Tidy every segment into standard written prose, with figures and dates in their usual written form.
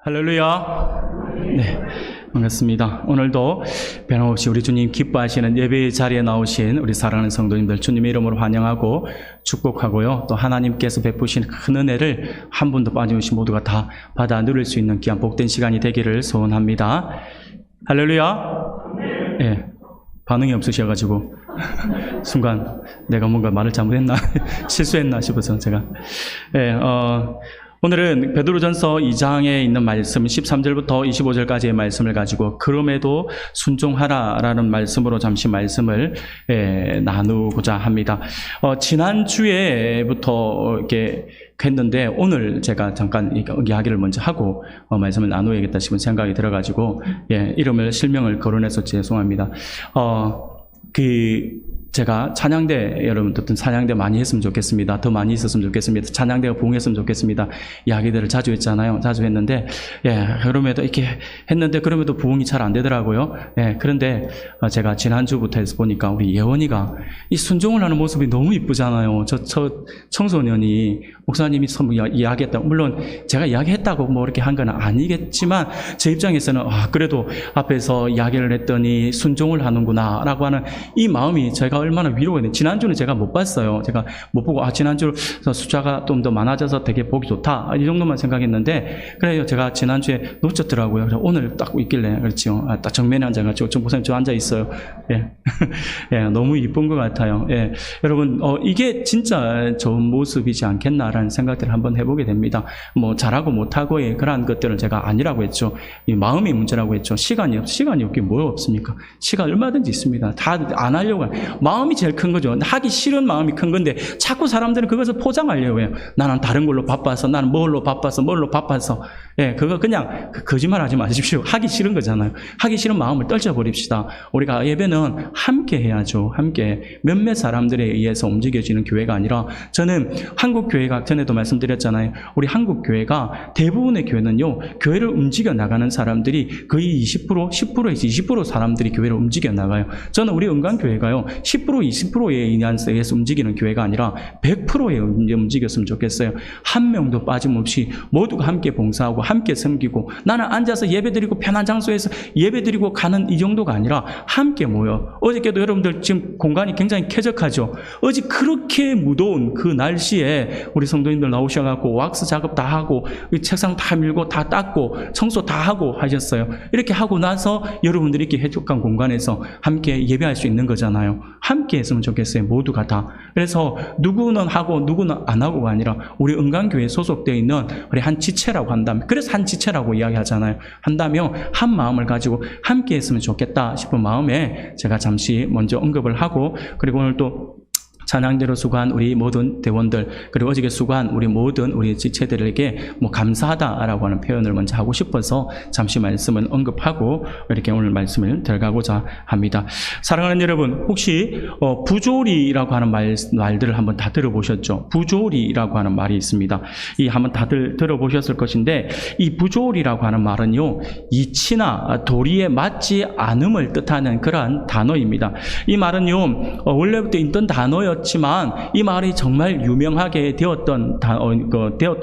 할렐루야. 네, 반갑습니다. 오늘도 변함없이 우리 주님 기뻐하시는 예배의 자리에 나오신 우리 사랑하는 성도님들 주님의 이름으로 환영하고 축복하고요. 또 하나님께서 베푸신 큰 은혜를 한 분도 빠짐없이 모두가 다 받아 누릴 수 있는 귀한 복된 시간이 되기를 소원합니다. 할렐루야. 네, 반응이 없으셔가지고 순간 내가 뭔가 말을 잘못했나 실수했나 싶어서 제가 오늘은 베드로전서 2장에 있는 말씀 13절부터 25절까지의 말씀을 가지고 그럼에도 순종하라라는 말씀으로 잠시 말씀을 나누고자 합니다. 지난주에부터 이렇게 했는데 오늘 제가 잠깐 이야기를 먼저 하고 말씀을 나누어야겠다 싶은 생각이 들어가지고 이름을 실명을 거론해서 죄송합니다. 제가 찬양대, 여러분 어떤 찬양대 많이 했으면 좋겠습니다. 더 많이 있었으면 좋겠습니다. 찬양대가 부흥했으면 좋겠습니다. 이야기들을 자주 했잖아요. 자주 했는데, 그럼에도 이렇게 했는데, 그럼에도 부흥이 잘 안 되더라고요. 그런데 제가 지난주부터 해서 보니까 우리 예원이가 이 순종을 하는 모습이 너무 이쁘잖아요. 저 청소년이 목사님이 이야기했다. 물론 제가 이야기했다고 뭐 이렇게 한 건 아니겠지만, 제 입장에서는, 그래도 앞에서 이야기를 했더니 순종을 하는구나, 라고 하는 이 마음이 제가 얼마나 위로가 되는지. 지난주는 제가 못 봤어요. 제가 못 보고 지난주 숫자가 좀 더 많아져서 되게 보기 좋다 이 정도만 생각했는데, 그래요. 제가 지난주에 놓쳤더라고요. 그래서 오늘 딱 있길래 그렇죠. 딱 정면에 앉아가지고 좀 목사님 저 앉아 있어요. 너무 이쁜 것 같아요. 여러분 이게 진짜 좋은 모습이지 않겠나라는 생각들을 한번 해보게 됩니다. 뭐 잘하고 못하고의 그러한 것들을 제가 아니라고 했죠. 이 마음의 문제라고 했죠. 시간이 없긴 뭐 없습니까? 시간 얼마든지 있습니다. 다 안 하려고 마음이 제일 큰 거죠. 하기 싫은 마음이 큰 건데 자꾸 사람들은 그것을 포장하려고 해요. 나는 다른 걸로 바빠서, 나는 뭘로 바빠서. 그거 그냥 거짓말 하지 마십시오. 하기 싫은 거잖아요. 하기 싫은 마음을 떨쳐버립시다. 우리가 예배는 함께 해야죠. 함께. 몇몇 사람들에 의해서 움직여지는 교회가 아니라, 저는 한국 교회가 전에도 말씀드렸잖아요. 우리 한국 교회가 대부분의 교회는요, 교회를 움직여 나가는 사람들이 거의 20%, 10%에서 20% 사람들이 교회를 움직여 나가요. 저는 우리 은광교회가요, 10%, 20%에 의해서 움직이는 교회가 아니라 100%에 움직였으면 좋겠어요. 한 명도 빠짐없이 모두가 함께 봉사하고 함께 섬기고, 나는 앉아서 예배드리고 편한 장소에서 예배드리고 가는 이 정도가 아니라 함께 모여. 어저께도 여러분들 지금 공간이 굉장히 쾌적하죠. 어제 그렇게 무더운 그 날씨에 우리 성도님들 나오셔갖고 왁스 작업 다 하고 책상 다 밀고 다 닦고 청소 다 하고 하셨어요. 이렇게 하고 나서 여러분들이 이렇게 해촉한 공간에서 함께 예배할 수 있는 거잖아요. 함께 했으면 좋겠어요. 모두가 다. 그래서 누구는 하고 누구는 안 하고가 아니라 우리 은광교회에 소속되어 있는 우리 한 지체라고 한다면, 그래서 한 지체라고 이야기하잖아요. 한다면 한 마음을 가지고 함께 했으면 좋겠다 싶은 마음에 제가 잠시 먼저 언급을 하고, 그리고 오늘 또 찬양대로 수고한 우리 모든 대원들, 그리고 어저께 수고한 우리 모든 우리 지체들에게 감사하다라고 하는 표현을 먼저 하고 싶어서 잠시 말씀을 언급하고 이렇게 오늘 말씀을 들어가고자 합니다. 사랑하는 여러분, 혹시 부조리라고 하는 말들을 한번 다 들어보셨죠? 부조리라고 하는 말이 있습니다. 이 한번 다들 들어보셨을 것인데, 이 부조리라고 하는 말은요, 이치나 도리에 맞지 않음을 뜻하는 그러한 단어입니다. 이 말은요, 원래부터 있던 단어였지만 이 말이 정말 유명하게 되었던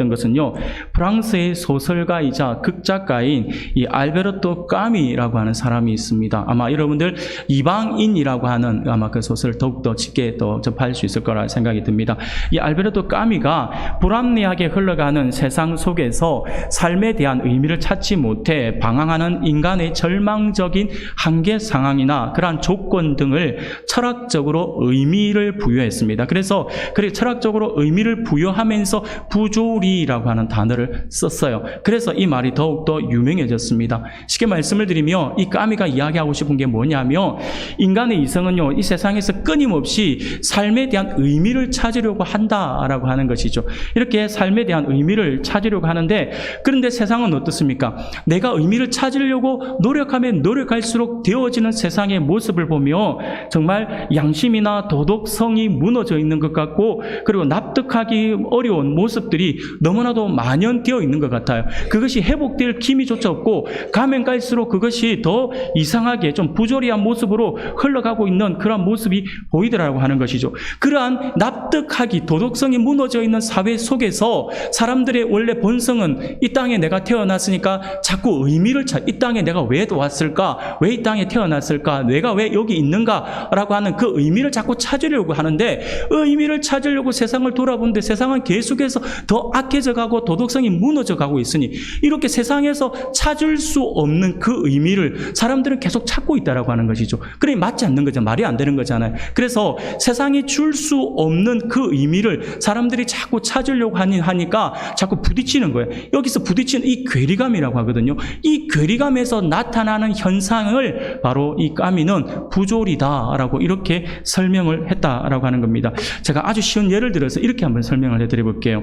것은요, 프랑스의 소설가이자 극작가인 이 알베르토 까미라고 하는 사람이 있습니다. 아마 여러분들 이방인이라고 하는 아마 그 소설을 더욱더 쉽게 또 접할 수 있을 거라 생각이 듭니다. 이 알베르토 까미가 불합리하게 흘러가는 세상 속에서 삶에 대한 의미를 찾지 못해 방황하는 인간의 절망적인 한계 상황이나 그러한 조건 등을 철학적으로 의미를 부여했습니다. 그래서 철학적으로 의미를 부여하면서 부조리라고 하는 단어를 썼어요. 그래서 이 말이 더욱더 유명해졌습니다. 쉽게 말씀을 드리면 이 까미가 이야기하고 싶은 게 뭐냐면, 인간의 이성은요, 이 세상에서 끊임없이 삶에 대한 의미를 찾으려고 한다라고 하는 것이죠. 이렇게 삶에 대한 의미를 찾으려고 하는데, 그런데 세상은 어떻습니까? 내가 의미를 찾으려고 노력하면 노력할수록 되어지는 세상의 모습을 보며 정말 양심이나 도덕성이 무너져 있는 것 같고, 그리고 납득하기 어려운 모습들이 너무나도 만연되어 있는 것 같아요. 그것이 회복될 기미조차 없고, 가면 갈수록 그것이 더 이상하게 좀 부조리한 모습으로 흘러가고 있는 그런 모습이 보이더라고 하는 것이죠. 그러한 납득하기, 도덕성이 무너져 있는 사회 속에서 사람들의 원래 본성은 이 땅에 내가 태어났으니까 자꾸 의미를 이 땅에 내가 왜 왔을까? 왜 이 땅에 태어났을까? 내가 왜 여기 있는가? 라고 하는 그 의미를 자꾸 찾으려고 하는데, 의미를 찾으려고 세상을 돌아보는데 세상은 계속해서 더 악해져 가고 도덕성이 무너져 가고 있으니, 이렇게 세상에서 찾을 수 없는 그 의미를 사람들은 계속 찾고 있다라고 하는 것이죠. 그래 맞지 않는 거죠. 말이 안 되는 거잖아요. 그래서 세상이 줄 수 없는 그 의미를 사람들이 자꾸 찾으려고 하니까 자꾸 부딪히는 거예요. 여기서 부딪히는 이 괴리감이라고 하거든요. 이 괴리감에서 나타나는 현상을 바로 이 까미는 부조리다라고 이렇게 설명을 했다라고 하는 겁니다. 제가 아주 쉬운 예를 들어서 이렇게 한번 설명을 해드려 볼게요.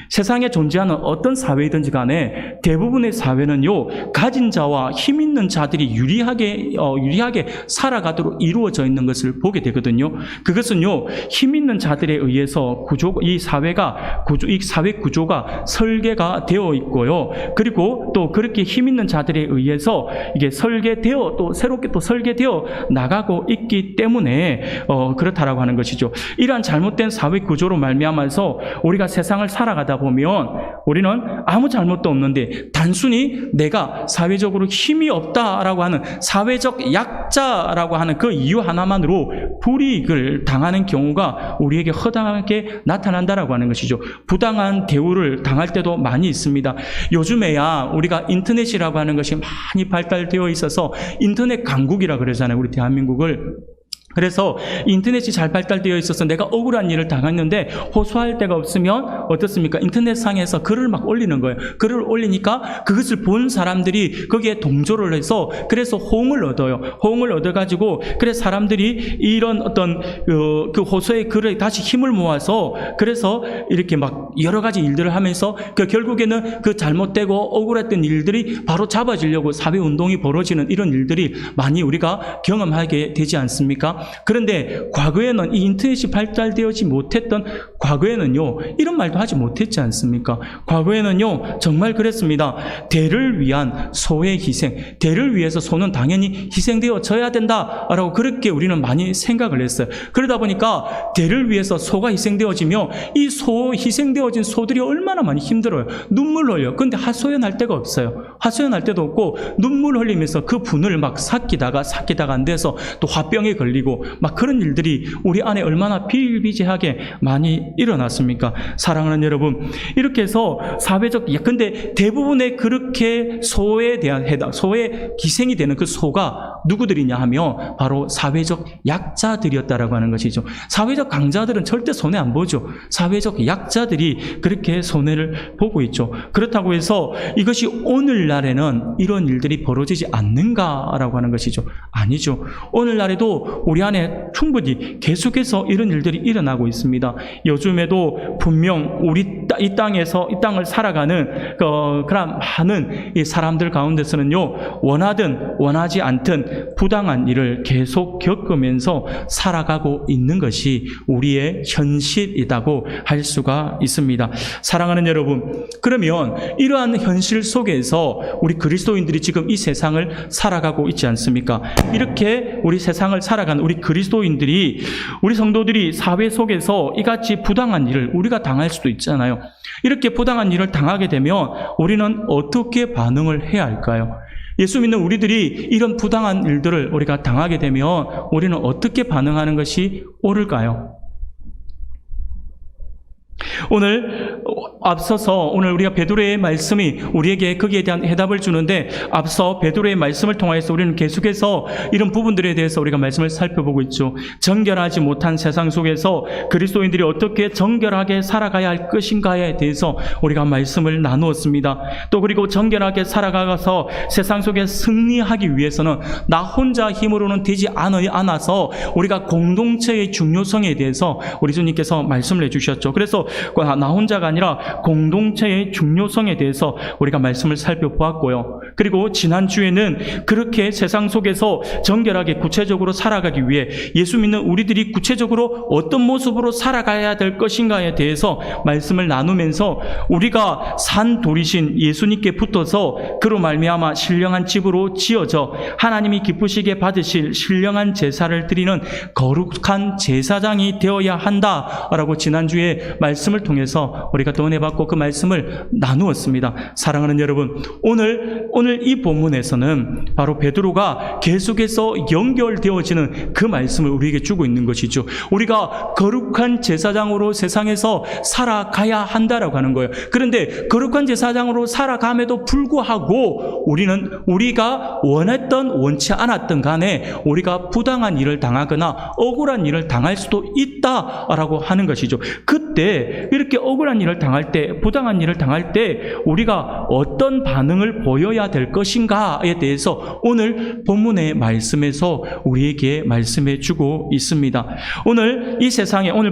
세상에 존재하는 어떤 사회이든지 간에 대부분의 사회는요, 가진 자와 힘 있는 자들이 유리하게 살아가도록 이루어져 있는 것을 보게 되거든요. 그것은요, 힘 있는 자들에 의해서 이 사회 구조가 설계가 되어 있고요. 그리고 또 그렇게 힘 있는 자들에 의해서 이게 설계되어 또 새롭게 또 설계되어 나가고 있기 때문에 그렇다라고 하는 것이죠. 이러한 잘못된 사회 구조로 말미암아서 우리가 세상을 살아가다 보면 우리는 아무 잘못도 없는데 단순히 내가 사회적으로 힘이 없다라고 하는 사회적 약자라고 하는 그 이유 하나만으로 불이익을 당하는 경우가 우리에게 허다하게 나타난다라고 하는 것이죠. 부당한 대우를 당할 때도 많이 있습니다. 요즘에야 우리가 인터넷이라고 하는 것이 많이 발달되어 있어서 인터넷 강국이라 그러잖아요. 우리 대한민국을. 그래서 인터넷이 잘 발달되어 있어서 내가 억울한 일을 당했는데 호소할 데가 없으면 어떻습니까? 인터넷상에서 글을 막 올리는 거예요. 글을 올리니까 그것을 본 사람들이 거기에 동조를 해서 그래서 호응을 얻어요. 호응을 얻어가지고 그래서 사람들이 이런 어떤 그 호소의 글에 다시 힘을 모아서 그래서 이렇게 막 여러 가지 일들을 하면서 결국에는 그 잘못되고 억울했던 일들이 바로 잡아지려고 사회운동이 벌어지는 이런 일들이 많이 우리가 경험하게 되지 않습니까? 그런데 과거에는 이 인터넷이 발달되지 못했던 과거에는요, 이런 말도 하지 못했지 않습니까? 과거에는요, 정말 그랬습니다. 대를 위한 소의 희생, 대를 위해서 소는 당연히 희생되어져야 된다라고 그렇게 우리는 많이 생각을 했어요. 그러다 보니까 대를 위해서 소가 희생되어지며 이 희생되어진 소들이 얼마나 많이 힘들어요. 눈물 흘려. 근데 하소연할 데가 없어요. 하소연할 데도 없고 눈물 흘리면서 그 분을 막 삭히다가 안 돼서 또 화병에 걸리고 막 그런 일들이 우리 안에 얼마나 비일비재하게 많이 일어났습니까? 사랑하는 여러분, 이렇게 해서 근데 대부분의 그렇게 소에 대한 소에 희생이 되는 그 소가 누구들이냐 하면 바로 사회적 약자들이었다라고 하는 것이죠. 사회적 강자들은 절대 손해 안 보죠. 사회적 약자들이 그렇게 손해를 보고 있죠. 그렇다고 해서 이것이 오늘날에는 이런 일들이 벌어지지 않는가라고 하는 것이죠. 아니죠. 오늘날에도 우리 안에 충분히 계속해서 이런 일들이 일어나고 있습니다. 요즘에도 분명 이 땅을 살아가는 그런 많은 이 사람들 가운데서는요, 원하든 원하지 않든 부당한 일을 계속 겪으면서 살아가고 있는 것이 우리의 현실이라고 할 수가 있습니다. 사랑하는 여러분, 그러면 이러한 현실 속에서 우리 그리스도인들이 지금 이 세상을 살아가고 있지 않습니까? 이렇게 우리 세상을 살아가는 우리 그리스도인들이, 우리 성도들이 사회 속에서 이같이 부당한 일을 우리가 당할 수도 있잖아요. 이렇게 부당한 일을 당하게 되면 우리는 어떻게 반응을 해야 할까요? 예수 믿는 우리들이 이런 부당한 일들을 우리가 당하게 되면 우리는 어떻게 반응하는 것이 옳을까요? 오늘 우리가 베드로의 말씀이 우리에게 거기에 대한 해답을 주는데, 앞서 베드로의 말씀을 통해서 우리는 계속해서 이런 부분들에 대해서 우리가 말씀을 살펴보고 있죠. 정결하지 못한 세상 속에서 그리스도인들이 어떻게 정결하게 살아가야 할 것인가에 대해서 우리가 말씀을 나누었습니다. 또 그리고 정결하게 살아가서 세상 속에 승리하기 위해서는 나 혼자 힘으로는 되지 않아서 우리가 공동체의 중요성에 대해서 우리 주님께서 말씀을 해주셨죠. 그래서 나 혼자가 아니라 공동체의 중요성에 대해서 우리가 말씀을 살펴보았고요. 그리고 지난주에는 그렇게 세상 속에서 정결하게 구체적으로 살아가기 위해 예수 믿는 우리들이 구체적으로 어떤 모습으로 살아가야 될 것인가에 대해서 말씀을 나누면서 우리가 산 돌이신 예수님께 붙어서 그로 말미암아 신령한 집으로 지어져 하나님이 기쁘시게 받으실 신령한 제사를 드리는 거룩한 제사장이 되어야 한다라고 지난주에 말씀을 통해서 우리가 또 은혜 받고 그 말씀을 나누었습니다. 사랑하는 여러분, 오늘 이 본문에서는 바로 베드로가 계속해서 연결되어지는 그 말씀을 우리에게 주고 있는 것이죠. 우리가 거룩한 제사장으로 세상에서 살아가야 한다라고 하는 거예요. 그런데 거룩한 제사장으로 살아감에도 불구하고 우리가 원치 않았던 간에 우리가 부당한 일을 당하거나 억울한 일을 당할 수도 있다라고 하는 것이죠. 그때 이렇게 억울한 일을 당할 때, 부당한 일을 당할 때 우리가 어떤 반응을 보여야 될 것인가에 대해서 오늘 본문의 말씀에서 우리에게 말씀해 주고 있습니다. 오늘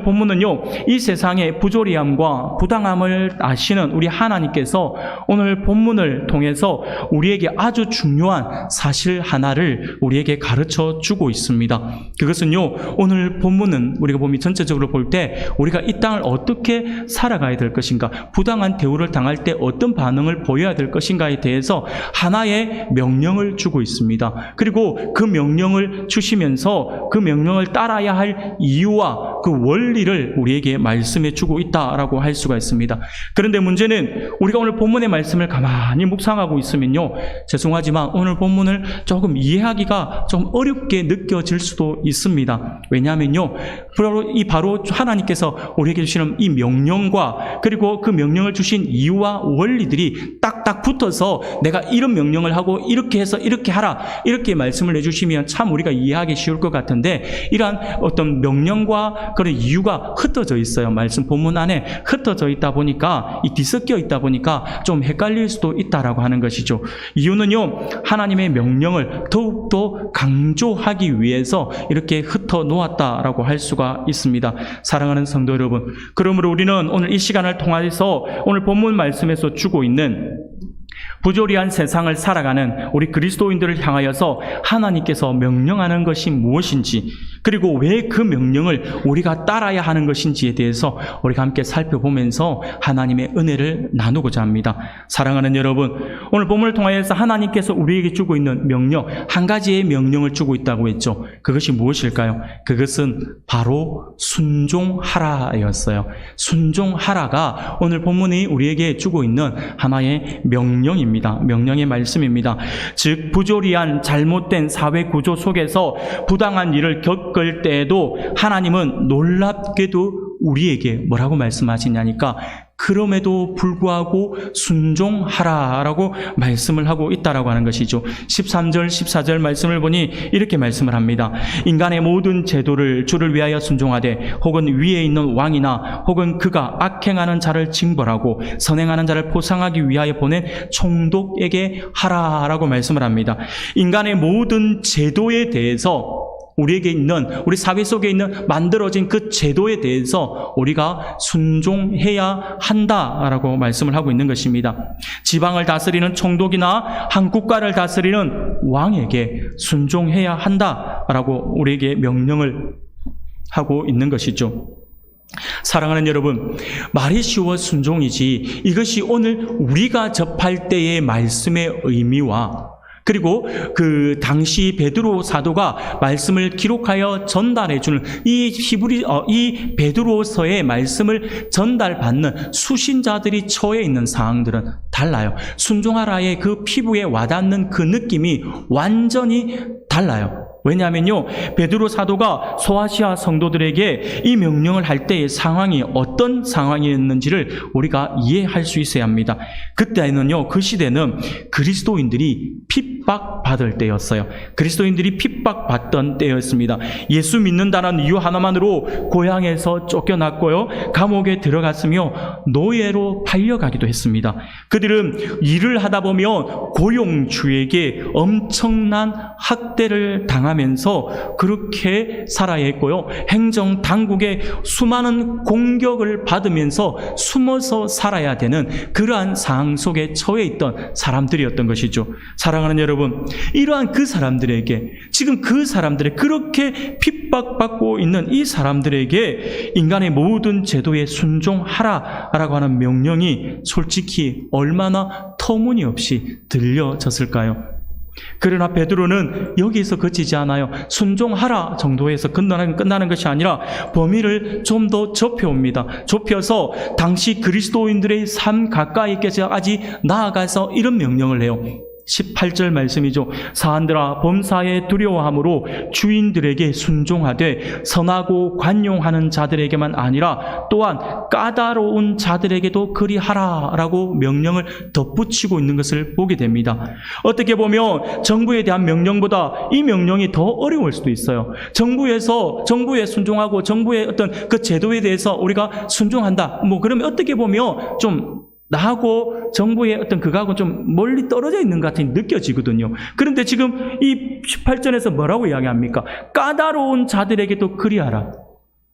본문은요, 이 세상의 부조리함과 부당함을 아시는 우리 하나님께서 오늘 본문을 통해서 우리에게 아주 중요한 사실 하나를 우리에게 가르쳐 주고 있습니다. 그것은요, 오늘 본문은 우리가 보면 전체적으로 볼 때 우리가 이 땅을 어떻게 살아가야 될 것인가, 부당한 대우를 당할 때 어떤 반응을 보여야 될 것인가에 대해서 하나의 명령을 주고 있습니다. 그리고 그 명령을 주시면서 그 명령을 따라야 할 이유와 그 원리를 우리에게 말씀해 주고 있다라고 할 수가 있습니다. 그런데 문제는 우리가 오늘 본문의 말씀을 가만히 묵상하고 있으면요, 죄송하지만 오늘 본문을 조금 이해하기가 좀 어렵게 느껴질 수도 있습니다. 왜냐하면요, 바로 하나님께서 우리에게 주시는 이 명령과 그리고 그 명령을 주신 이유와 원리들이 딱딱 붙어서 내가 이런 명령을 하고 이렇게 해서 이렇게 하라, 이렇게 말씀을 해주시면 참 우리가 이해하기 쉬울 것 같은데, 이러한 어떤 명령과 그런 이유가 흩어져 있어요. 말씀 본문 안에 흩어져 있다 보니까, 뒤섞여 있다 보니까 좀 헷갈릴 수도 있다라고 하는 것이죠. 이유는요, 하나님의 명령을 더욱더 강조하기 위해서 이렇게 흩어 놓았다라고 할 수가 있습니다. 사랑하는 성도 여러분, 그러므로 우리는 오늘 이 시간을 통해서 오늘 본문 말씀에서 주고 있는 부조리한 세상을 살아가는 우리 그리스도인들을 향하여서 하나님께서 명령하는 것이 무엇인지, 그리고 왜 그 명령을 우리가 따라야 하는 것인지에 대해서 우리가 함께 살펴보면서 하나님의 은혜를 나누고자 합니다. 사랑하는 여러분, 오늘 본문을 통하여서 하나님께서 우리에게 주고 있는 명령, 한 가지의 명령을 주고 있다고 했죠. 그것이 무엇일까요? 그것은 바로 순종하라였어요. 순종하라가 오늘 본문이 우리에게 주고 있는 하나의 명령입니다. 명령의 말씀입니다. 즉, 부조리한 잘못된 사회 구조 속에서 부당한 일을 겪을 때에도 하나님은 놀랍게도 우리에게 뭐라고 말씀하시냐니까, 그럼에도 불구하고 순종하라라고 말씀을 하고 있다라고 하는 것이죠. 13절, 14절 말씀을 보니 이렇게 말씀을 합니다. 인간의 모든 제도를 주를 위하여 순종하되 혹은 위에 있는 왕이나 혹은 그가 악행하는 자를 징벌하고 선행하는 자를 포상하기 위하여 보낸 총독에게 하라라고 말씀을 합니다. 인간의 모든 제도에 대해서, 우리에게 있는, 우리 사회 속에 있는 만들어진 그 제도에 대해서 우리가 순종해야 한다라고 말씀을 하고 있는 것입니다. 지방을 다스리는 총독이나 한 국가를 다스리는 왕에게 순종해야 한다라고 우리에게 명령을 하고 있는 것이죠. 사랑하는 여러분, 말이 쉬워 순종이지, 이것이 오늘 우리가 접할 때의 말씀의 의미와 그리고 그 당시 베드로 사도가 말씀을 기록하여 전달해 주는 이 베드로서의 말씀을 전달받는 수신자들이 처해 있는 사항들은 달라요. 순종하라의 그 피부에 와닿는 그 느낌이 완전히 달라요. 왜냐하면요, 베드로 사도가 소아시아 성도들에게 이 명령을 할 때의 상황이 어떤 상황이었는지를 우리가 이해할 수 있어야 합니다. 그때는요, 그 시대는 그리스도인들이 핍 핍박받을 때였어요. 그리스도인들이 핍박받던 때였습니다. 예수 믿는다는 이유 하나만으로 고향에서 쫓겨났고요. 감옥에 들어갔으며 노예로 팔려가기도 했습니다. 그들은 일을 하다 보면 고용주에게 엄청난 학대를 당하면서 그렇게 살아야 했고요. 행정당국의 수많은 공격을 받으면서 숨어서 살아야 되는 그러한 상황 속에 처해 있던 사람들이었던 것이죠. 사랑하는 여러분, 이러한 그 사람들에게, 지금 그 사람들의 그렇게 핍박받고 있는 이 사람들에게 인간의 모든 제도에 순종하라라고 하는 명령이 솔직히 얼마나 터무니없이 들려졌을까요? 그러나 베드로는 여기에서 그치지 않아요. 순종하라 정도에서 끝나는 것이 아니라 범위를 좀 더 좁혀옵니다. 좁혀서 당시 그리스도인들의 삶 가까이까지 나아가서 이런 명령을 해요. 18절 말씀이죠. 사한들아, 범사에 두려워함으로 주인들에게 순종하되 선하고 관용하는 자들에게만 아니라 또한 까다로운 자들에게도 그리하라 라고 명령을 덧붙이고 있는 것을 보게 됩니다. 어떻게 보면 정부에 대한 명령보다 이 명령이 더 어려울 수도 있어요. 정부에 순종하고 정부의 어떤 그 제도에 대해서 우리가 순종한다. 그러면 어떻게 보면 좀 나하고 정부의 어떤 그거하고 좀 멀리 떨어져 있는 것 같이 느껴지거든요. 그런데 지금 이 18절에서 뭐라고 이야기합니까? 까다로운 자들에게도 그리하라.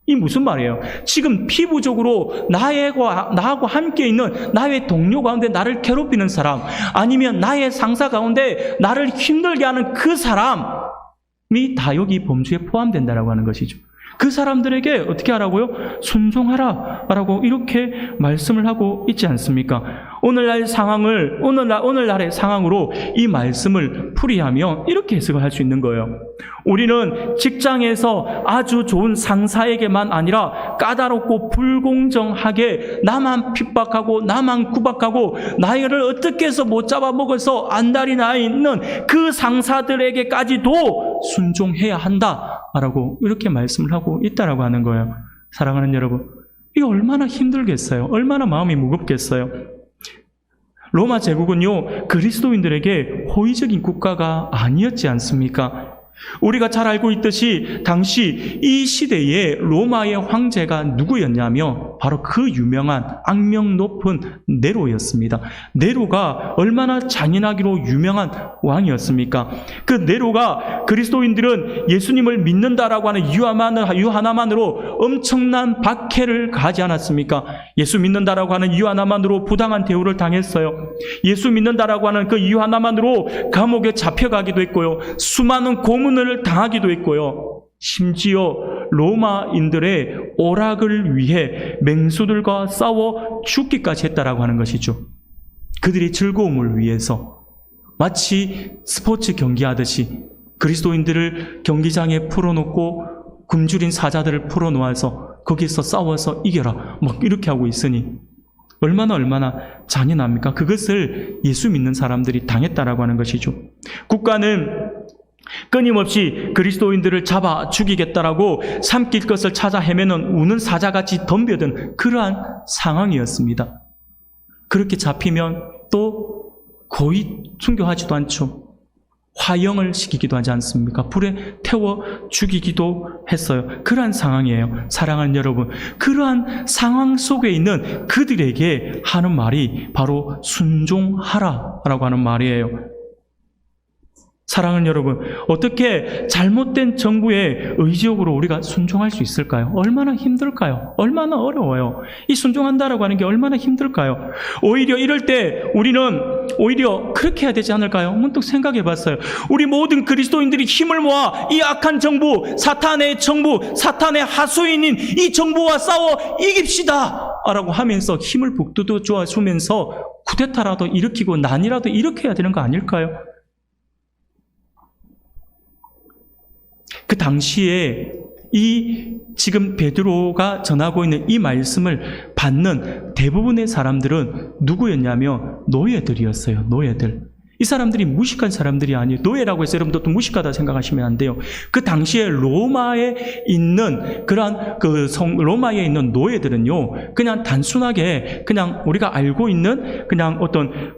이 무슨 말이에요? 지금 피부적으로 나하고 함께 있는 나의 동료 가운데 나를 괴롭히는 사람, 아니면 나의 상사 가운데 나를 힘들게 하는 그 사람이 다 여기 범주에 포함된다라고 하는 것이죠. 그 사람들에게 어떻게 하라고요? 순종하라 라고 이렇게 말씀을 하고 있지 않습니까? 오늘날의 상황으로 이 말씀을 풀이하면 이렇게 해석을 할 수 있는 거예요. 우리는 직장에서 아주 좋은 상사에게만 아니라 까다롭고 불공정하게 나만 핍박하고 나만 구박하고 나를 어떻게 해서 못 잡아먹어서 안달이 나 있는 그 상사들에게까지도 순종해야 한다라고 이렇게 말씀을 하고 있다라고 하는 거예요. 사랑하는 여러분, 이게 얼마나 힘들겠어요? 얼마나 마음이 무겁겠어요? 로마 제국은요, 그리스도인들에게 호의적인 국가가 아니었지 않습니까? 우리가 잘 알고 있듯이 당시 이 시대에 로마의 황제가 누구였냐면 바로 그 유명한 악명 높은 네로였습니다. 네로가 얼마나 잔인하기로 유명한 왕이었습니까? 그 네로가 그리스도인들은 예수님을 믿는다라고 하는 이유 하나만으로 엄청난 박해를 가하지 않았습니까? 예수 믿는다라고 하는 이유 하나만으로 부당한 대우를 당했어요. 예수 믿는다라고 하는 그 이유 하나만으로 감옥에 잡혀가기도 했고요. 수많은 고문을 당하기도 했고요. 심지어 로마인들의 오락을 위해 맹수들과 싸워 죽기까지 했다라고 하는 것이죠. 그들의 즐거움을 위해서 마치 스포츠 경기하듯이 그리스도인들을 경기장에 풀어놓고 굶주린 사자들을 풀어놓아서 거기서 싸워서 이겨라 이렇게 하고 있으니 얼마나 잔인합니까? 그것을 예수 믿는 사람들이 당했다라고 하는 것이죠. 국가는 끊임없이 그리스도인들을 잡아 죽이겠다라고 삼킬 것을 찾아 헤매는 우는 사자같이 덤벼든 그러한 상황이었습니다. 그렇게 잡히면 또 거의 순교하지도 않죠. 화형을 시키기도 하지 않습니까? 불에 태워 죽이기도 했어요. 그러한 상황이에요. 사랑하는 여러분, 그러한 상황 속에 있는 그들에게 하는 말이 바로 순종하라라고 하는 말이에요. 사랑하는 여러분, 어떻게 잘못된 정부의 의지역으로 우리가 순종할 수 있을까요? 얼마나 힘들까요? 얼마나 어려워요. 이 순종한다라고 하는 게 얼마나 힘들까요? 오히려 이럴 때 우리는 오히려 그렇게 해야 되지 않을까요? 문득 생각해 봤어요. 우리 모든 그리스도인들이 힘을 모아 이 악한 정부, 사탄의 정부, 사탄의 하수인인 이 정부와 싸워 이깁시다! 라고 하면서 힘을 북돋워 주면서 쿠데타라도 일으키고 난이라도 일으켜야 되는 거 아닐까요? 그 당시에 이 지금 베드로가 전하고 있는 이 말씀을 받는 대부분의 사람들은 누구였냐면 노예들이었어요. 노예들. 이 사람들이 무식한 사람들이 아니에요. 노예라고 해서 여러분도 또 무식하다 생각하시면 안 돼요. 그 당시에 로마에 있는 로마에 있는 노예들은요, 그냥 단순하게 그냥 우리가 알고 있는 그냥 어떤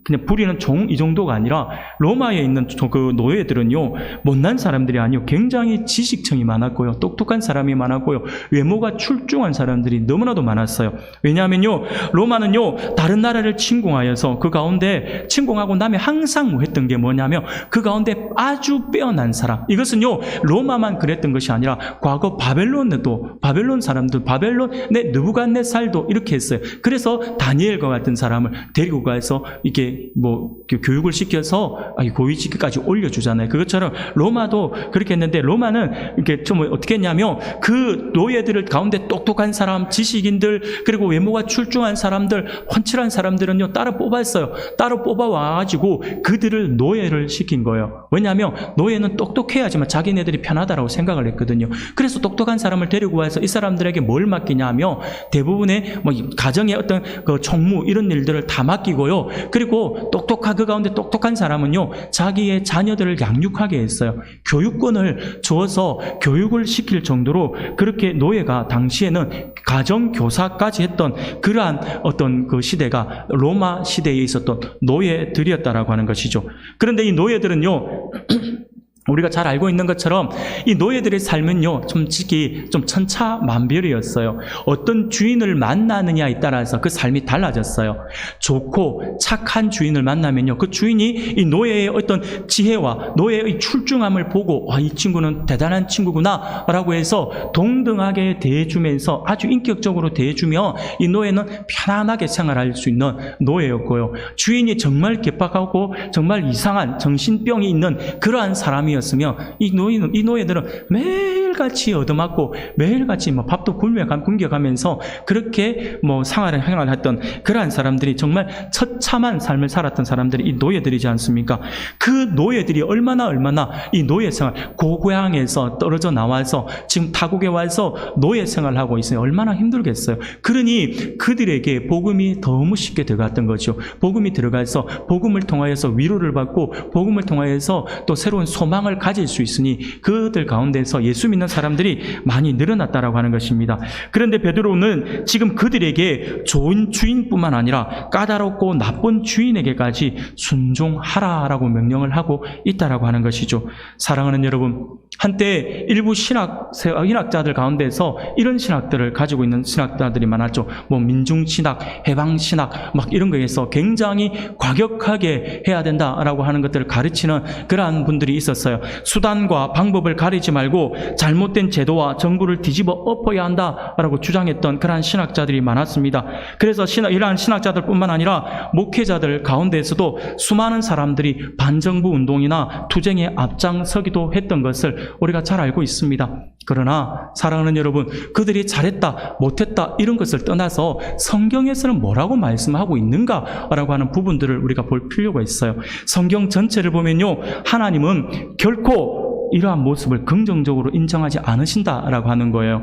그냥 부리는 종 이 정도가 아니라 로마에 있는 그 노예들은요, 못난 사람들이 아니요, 굉장히 지식층이 많았고요, 똑똑한 사람이 많았고요, 외모가 출중한 사람들이 너무나도 많았어요. 왜냐하면요, 로마는요, 다른 나라를 침공하여서 그 가운데 침공하고 나면 항상 뭐 했던 게 뭐냐면 그 가운데 아주 빼어난 사람, 이것은요 로마만 그랬던 것이 아니라 과거 바벨론에도 바벨론 사람들, 바벨론의 느부갓네살도 이렇게 했어요. 그래서 다니엘과 같은 사람을 데리고 가서 이게 뭐 교육을 시켜서 고위직까지 올려주잖아요. 그것처럼 로마도 그렇게 했는데, 로마는 이렇게 좀 어떻게 했냐면 그 노예들을 가운데 똑똑한 사람, 지식인들, 그리고 외모가 출중한 사람들, 훤칠한 사람들은요 따로 뽑았어요. 따로 뽑아와가지고 그들을 노예를 시킨 거예요. 왜냐하면 노예는 똑똑해야지만 자기네들이 편하다라고 생각을 했거든요. 그래서 똑똑한 사람을 데리고 와서 이 사람들에게 뭘 맡기냐면 대부분의 뭐 가정의 어떤 그 총무 이런 일들을 다 맡기고요. 그리고 그 가운데 똑똑한 사람은요 자기의 자녀들을 양육하게 했어요. 교육권을 주어서 교육을 시킬 정도로, 그렇게 노예가 당시에는 가정교사까지 했던 그러한 어떤 그 시대가 로마 시대에 있었던 노예들이었다라고 하는 것이죠. 그런데 이 노예들은요 우리가 잘 알고 있는 것처럼 이 노예들의 삶은요 솔직히 좀 천차만별이었어요. 어떤 주인을 만나느냐에 따라서 그 삶이 달라졌어요. 좋고 착한 주인을 만나면요 그 주인이 이 노예의 어떤 지혜와 노예의 출중함을 보고 이 친구는 대단한 친구구나 라고 해서 동등하게 대해주면서 아주 인격적으로 대해주며 이 노예는 편안하게 생활할 수 있는 노예였고요. 주인이 정말 개박하고 정말 이상한 정신병이 있는 그러한 사람이 였으면 이 노예들은 매일같이 얻어맞고 매일같이 뭐 밥도 굶겨가면서 그렇게 뭐 생활을 했던 그러한 사람들이, 정말 처참한 삶을 살았던 사람들이 이 노예들이지 않습니까? 그 노예들이 얼마나 이 노예 생활, 고향에서 떨어져 나와서 지금 타국에 와서 노예 생활을 하고 있어요. 얼마나 힘들겠어요. 그러니 그들에게 복음이 너무 쉽게 들어갔던 거죠. 복음이 들어가서 복음을 통하여서 위로를 받고 복음을 통하여서 또 새로운 소망을 가질 수 있으니 그들 가운데서 예수 믿는 사람들이 많이 늘어났다라고 하는 것입니다. 그런데 베드로는 지금 그들에게 좋은 주인뿐만 아니라 까다롭고 나쁜 주인에게까지 순종하라라고 명령을 하고 있다라고 하는 것이죠. 사랑하는 여러분, 한때 일부 신학자들 가운데서 이런 신학들을 가지고 있는 신학자들이 많았죠. 뭐 민중신학, 해방신학 막 이런 거에서 굉장히 과격하게 해야 된다라고 하는 것들을 가르치는 그러한 분들이 있었어요. 수단과 방법을 가리지 말고 잘못된 제도와 정부를 뒤집어 엎어야 한다라고 주장했던 그러한 신학자들이 많았습니다. 그래서 이러한 신학자들뿐만 아니라 목회자들 가운데에서도 수많은 사람들이 반정부 운동이나 투쟁에 앞장서기도 했던 것을 우리가 잘 알고 있습니다. 그러나 사랑하는 여러분, 그들이 잘했다 못했다 이런 것을 떠나서 성경에서는 뭐라고 말씀하고 있는가라고 하는 부분들을 우리가 볼 필요가 있어요. 성경 전체를 보면요, 하나님은 결코 이러한 모습을 긍정적으로 인정하지 않으신다라고 하는 거예요.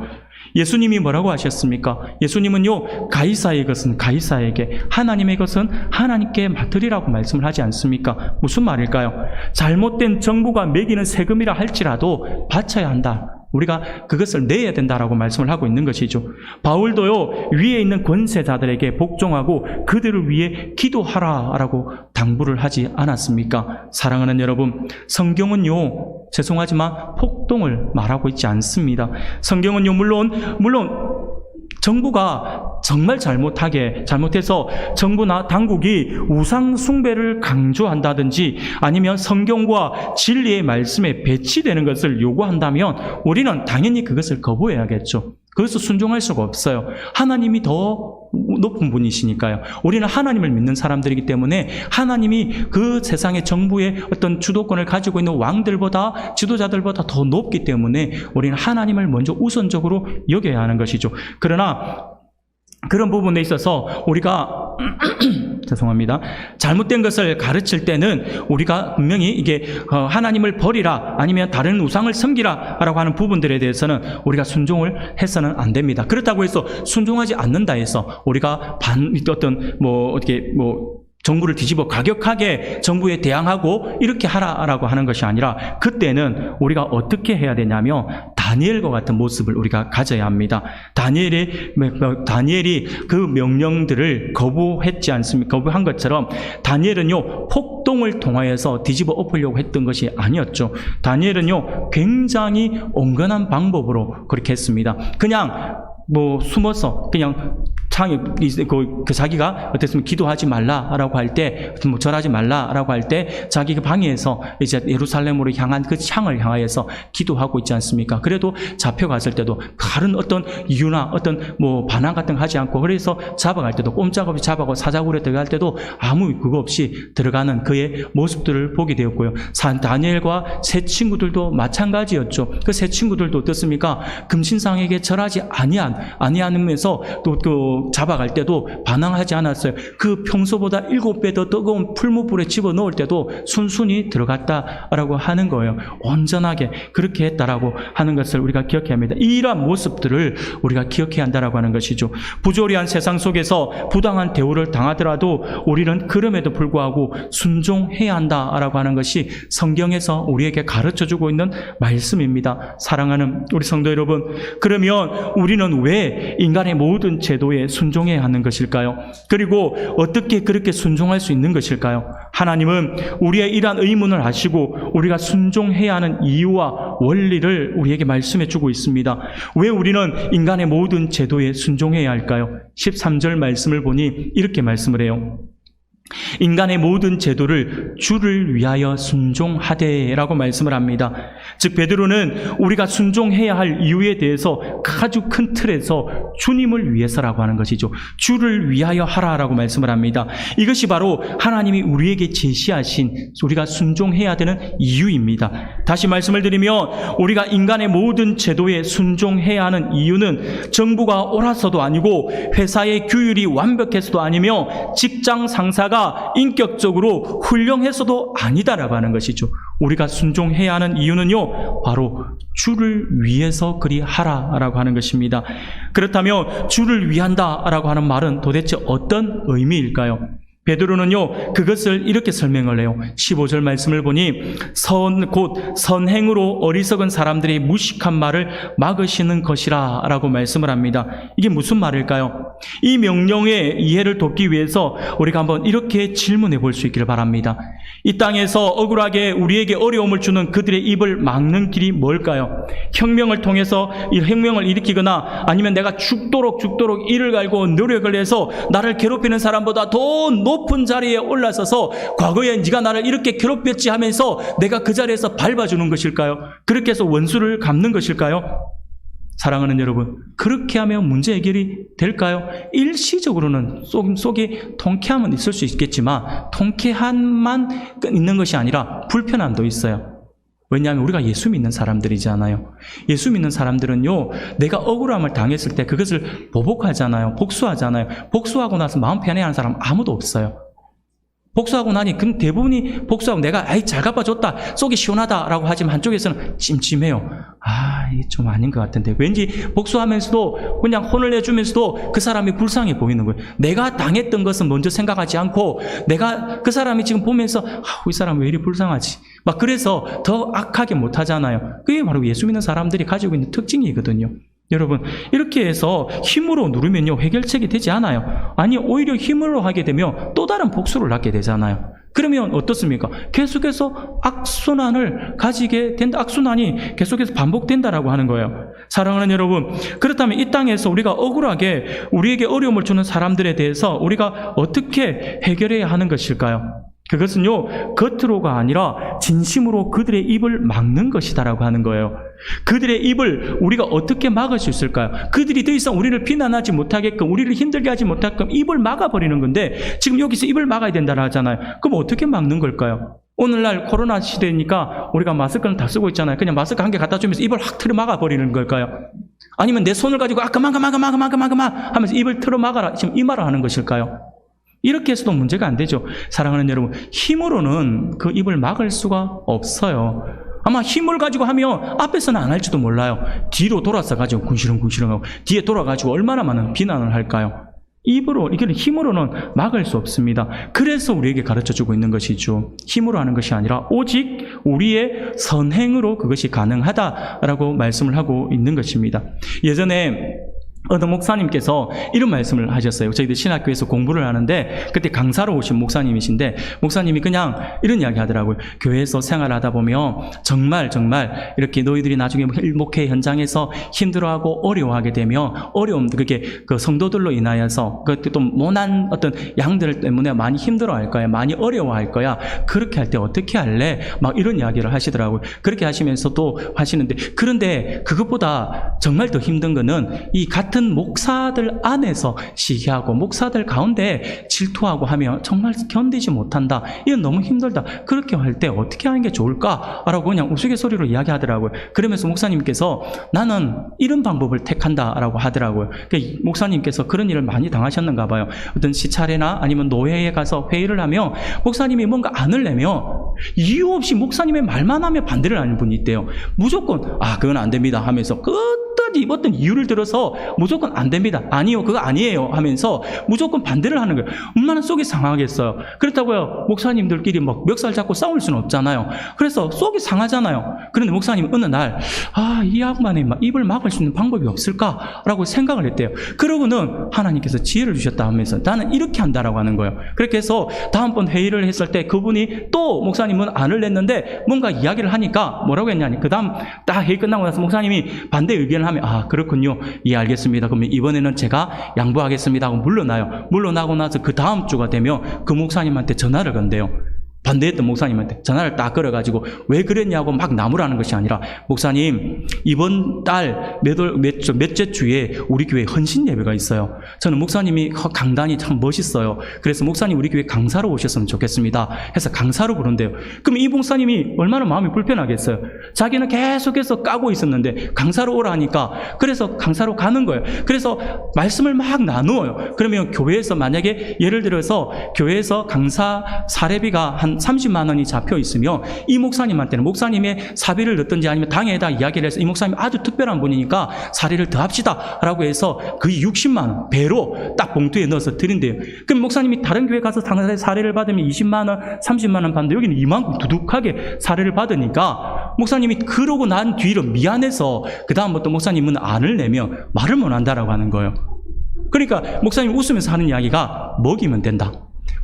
예수님이 뭐라고 하셨습니까? 예수님은요, 가이사의 것은 가이사에게, 하나님의 것은 하나님께 맡으리라고 말씀을 하지 않습니까? 무슨 말일까요? 잘못된 정부가 매기는 세금이라 할지라도 바쳐야 한다. 우리가 그것을 내야 된다라고 말씀을 하고 있는 것이죠. 바울도요, 위에 있는 권세자들에게 복종하고 그들을 위해 기도하라라고 당부를 하지 않았습니까? 사랑하는 여러분, 성경은요, 죄송하지만 폭동을 말하고 있지 않습니다. 성경은요, 물론 정부가 정말 잘못해서 정부나 당국이 우상 숭배를 강조한다든지 아니면 성경과 진리의 말씀에 배치되는 것을 요구한다면 우리는 당연히 그것을 거부해야겠죠. 그것을 순종할 수가 없어요. 하나님이 더 높은 분이시니까요. 우리는 하나님을 믿는 사람들이기 때문에 하나님이 그 세상의 정부의 어떤 주도권을 가지고 있는 왕들보다, 지도자들보다 더 높기 때문에 우리는 하나님을 먼저 우선적으로 여겨야 하는 것이죠. 그러나 그런 부분에 있어서 우리가 죄송합니다. 잘못된 것을 가르칠 때는 우리가 분명히 이게 하나님을 버리라 아니면 다른 우상을 섬기라 라고 하는 부분들에 대해서는 우리가 순종을 해서는 안 됩니다. 그렇다고 해서 순종하지 않는다 해서 우리가 정부를 뒤집어 과격하게 정부에 대항하고 이렇게 하라라고 하는 것이 아니라, 그때는 우리가 어떻게 해야 되냐면 다니엘과 같은 모습을 우리가 가져야 합니다. 다니엘이 그 명령들을 거부했지 않습니까? 거부한 것처럼 다니엘은요, 폭동을 통하여서 뒤집어 엎으려고 했던 것이 아니었죠. 다니엘은요, 굉장히 온건한 방법으로 그렇게 했습니다. 그냥 숨어서 그냥 자기가 어땠으면 기도하지 말라라고 할 때, 절하지 말라라고 할 때 자기 그 방에서 이제 예루살렘으로 향한 그 창을 향하여서 기도하고 있지 않습니까? 그래도 잡혀갔을 때도 다른 어떤 이유나 어떤 반항 같은 거 하지 않고, 그래서 잡아갈 때도 꼼짝없이 잡아가고 사자굴에 들어갈 때도 아무 그거 없이 들어가는 그의 모습들을 보게 되었고요. 다니엘과 세 친구들도 마찬가지였죠. 그 세 친구들도 어떻습니까? 금신상에게 절하지 아니하면서 또 잡아갈 때도 반항하지 않았어요. 그 평소보다 7배 더 뜨거운 풀무불에 집어넣을 때도 순순히 들어갔다라고 하는 거예요. 온전하게 그렇게 했다라고 하는 것을 우리가 기억해야 합니다. 이러한 모습들을 우리가 기억해야 한다라고 하는 것이죠. 부조리한 세상 속에서 부당한 대우를 당하더라도 우리는 그럼에도 불구하고 순종해야 한다라고 하는 것이 성경에서 우리에게 가르쳐주고 있는 말씀입니다. 사랑하는 우리 성도 여러분, 그러면 우리는 왜 인간의 모든 제도에 순종해야 하는 것일까요? 그리고 어떻게 그렇게 순종할 수 있는 것일까요? 하나님은 우리의 이러한 의문을 아시고 우리가 순종해야 하는 이유와 원리를 우리에게 말씀해 주고 있습니다. 왜 우리는 인간의 모든 제도에 순종해야 할까요? 13절 말씀을 보니 이렇게 말씀을 해요. 인간의 모든 제도를 주를 위하여 순종하되라고 말씀을 합니다. 즉 베드로는 우리가 순종해야 할 이유에 대해서 아주 큰 틀에서 주님을 위해서라고 하는 것이죠. 주를 위하여 하라라고 말씀을 합니다. 이것이 바로 하나님이 우리에게 제시하신 우리가 순종해야 되는 이유입니다. 다시 말씀을 드리면 우리가 인간의 모든 제도에 순종해야 하는 이유는 정부가 옳아서도 아니고 회사의 규율이 완벽해서도 아니며 직장 상사가 인격적으로 훌륭해서도 아니다라고 하는 것이죠. 우리가 순종해야 하는 이유는요, 바로 주를 위해서 그리하라라고 하는 것입니다. 그렇다면 주를 위한다라고 하는 말은 도대체 어떤 의미일까요? 베드로는요, 그것을 이렇게 설명을 해요. 15절 말씀을 보니 곧 선행으로 어리석은 사람들이 무식한 말을 막으시는 것이라 라고 말씀을 합니다. 이게 무슨 말일까요? 이 명령의 이해를 돕기 위해서 우리가 한번 이렇게 질문해 볼 수 있기를 바랍니다. 이 땅에서 억울하게 우리에게 어려움을 주는 그들의 입을 막는 길이 뭘까요? 혁명을 통해서 이 혁명을 일으키거나 아니면 내가 죽도록 이를 갈고 노력을 해서 나를 괴롭히는 사람보다 더 높은 자리에 올라서서 과거에 네가 나를 이렇게 괴롭혔지 하면서 내가 그 자리에서 밟아주는 것일까요? 그렇게 해서 원수를 갚는 것일까요? 사랑하는 여러분, 그렇게 하면 문제 해결이 될까요? 일시적으로는 속에 통쾌함은 있을 수 있겠지만 통쾌함만 있는 것이 아니라 불편함도 있어요. 왜냐하면 우리가 예수 믿는 사람들이잖아요. 예수 믿는 사람들은요, 내가 억울함을 당했을 때 그것을 보복하잖아요. 복수하잖아요. 복수하고 나서 마음 편해하는 사람 아무도 없어요. 복수하고 나니 그 대부분이 복수하고 내가 잘 갚아줬다, 속이 시원하다라고 하지만 한쪽에서는 찜찜해요. 이게 좀 아닌 것 같은데. 왠지 복수하면서도 그냥 혼을 내주면서도 그 사람이 불쌍해 보이는 거예요. 내가 당했던 것은 먼저 생각하지 않고 내가 그 사람이 지금 보면서 이 사람 왜 이리 불쌍하지? 막 그래서 더 악하게 못하잖아요. 그게 바로 예수 믿는 사람들이 가지고 있는 특징이거든요. 여러분, 이렇게 해서 힘으로 누르면요, 해결책이 되지 않아요. 아니, 오히려 힘으로 하게 되면 또 다른 복수를 하게 되잖아요. 그러면 어떻습니까? 계속해서 악순환을 가지게 된다. 악순환이 계속해서 반복된다라고 하는 거예요. 사랑하는 여러분, 그렇다면 이 땅에서 우리가 억울하게 우리에게 어려움을 주는 사람들에 대해서 우리가 어떻게 해결해야 하는 것일까요? 그것은요, 겉으로가 아니라 진심으로 그들의 입을 막는 것이다라고 하는 거예요. 그들의 입을 우리가 어떻게 막을 수 있을까요? 그들이 더 이상 우리를 비난하지 못하게끔, 우리를 힘들게 하지 못하게끔 입을 막아버리는 건데, 지금 여기서 입을 막아야 된다고 하잖아요. 그럼 어떻게 막는 걸까요? 오늘날 코로나 시대니까 우리가 마스크는 다 쓰고 있잖아요. 그냥 마스크 한 개 갖다 주면서 입을 확 틀어 막아버리는 걸까요? 아니면 내 손을 가지고 그만 하면서 입을 틀어 막아라, 지금 이 말을 하는 것일까요? 이렇게 해서도 문제가 안 되죠. 사랑하는 여러분, 힘으로는 그 입을 막을 수가 없어요. 아마 힘을 가지고 하면 앞에서는 안 할지도 몰라요. 뒤로 돌아서 가지고 궁시렁궁시렁하고 뒤에 돌아가지고 얼마나 많은 비난을 할까요? 이거는 힘으로는 막을 수 없습니다. 그래서 우리에게 가르쳐주고 있는 것이죠. 힘으로 하는 것이 아니라 오직 우리의 선행으로 그것이 가능하다라고 말씀을 하고 있는 것입니다. 예전에 어느 목사님께서 이런 말씀을 하셨어요. 저희들 신학교에서 공부를 하는데 그때 강사로 오신 목사님이신데 목사님이 그냥 이런 이야기 하더라고요. 교회에서 생활하다 보면 정말 이렇게 너희들이 나중에 목회 현장에서 힘들어하고 어려워하게 되면 어려움, 그게 그 성도들로 인하여서 그 또 모난 어떤 양들 때문에 많이 힘들어할 거야. 많이 어려워할 거야. 그렇게 할 때 어떻게 할래? 막 이런 이야기를 하시더라고요. 그렇게 하시면서도 하시는데 그런데 그것보다 정말 더 힘든 거는 이 같은 목사들 안에서 시기하고 목사들 가운데 질투하고 하면 정말 견디지 못한다. 이건 너무 힘들다. 그렇게 할 때 어떻게 하는 게 좋을까라고 그냥 우스갯소리로 이야기하더라고요. 그러면서 목사님께서 나는 이런 방법을 택한다라고 하더라고요. 그러니까 목사님께서 그런 일을 많이 당하셨는가 봐요. 어떤 시찰회나 아니면 노회에 가서 회의를 하면 목사님이 뭔가 안을 내면 이유 없이 목사님의 말만 하면 반대를 하는 분이 있대요. 무조건 그건 안 됩니다 하면서 끝까지 어떤 이유를 들어서 무조건 안 됩니다. 아니요, 그거 아니에요 하면서 무조건 반대를 하는 거예요. 얼마나 속이 상하겠어요. 그렇다고요, 목사님들끼리 막 멱살 잡고 싸울 수는 없잖아요. 그래서 속이 상하잖아요. 그런데 목사님은 어느 날 이 양반의 입을 막을 수 있는 방법이 없을까라고 생각을 했대요. 그러고는 하나님께서 지혜를 주셨다 하면서 나는 이렇게 한다라고 하는 거예요. 그렇게 해서 다음번 회의를 했을 때 그분이 또 목사님은 안을 냈는데 뭔가 이야기를 하니까 뭐라고 했냐니, 그 다음 딱 회의 끝나고 나서 목사님이 반대 의견을 하면 그렇군요, 예 알겠습니다, 그러면 이번에는 제가 양보하겠습니다 하고 물러나요. 물러나고 나서 그 다음 주가 되면 그 목사님한테 전화를 건대요. 반대했던 목사님한테 전화를 딱 걸어가지고 왜 그랬냐고 막 나무라는 것이 아니라, 목사님 이번 달 몇째 주에 우리 교회 헌신 예배가 있어요. 저는 목사님이 강단이 참 멋있어요. 그래서 목사님 우리 교회 강사로 오셨으면 좋겠습니다 해서 강사로 부른대요. 그럼 이 목사님이 얼마나 마음이 불편하겠어요. 자기는 계속해서 까고 있었는데 강사로 오라 하니까 그래서 강사로 가는 거예요. 그래서 말씀을 막 나누어요. 그러면 교회에서 만약에 예를 들어서 교회에서 강사 사례비가 한 30만 원이 잡혀 있으면 이 목사님한테는 목사님의 사비를 넣든지 아니면 당에다 이야기를 해서 이 목사님 아주 특별한 분이니까 사례를 더 합시다 라고 해서 거의 60만 원 배로 딱 봉투에 넣어서 드린대요. 그럼 목사님이 다른 교회 가서 사례를 받으면 20만 원 30만 원 받는데 여기는 이만큼 두둑하게 사례를 받으니까 목사님이 그러고 난 뒤로 미안해서 그 다음부터 목사님은 안을 내면 말을 못 한다라고 하는 거예요. 그러니까 목사님이 웃으면서 하는 이야기가 먹이면 된다,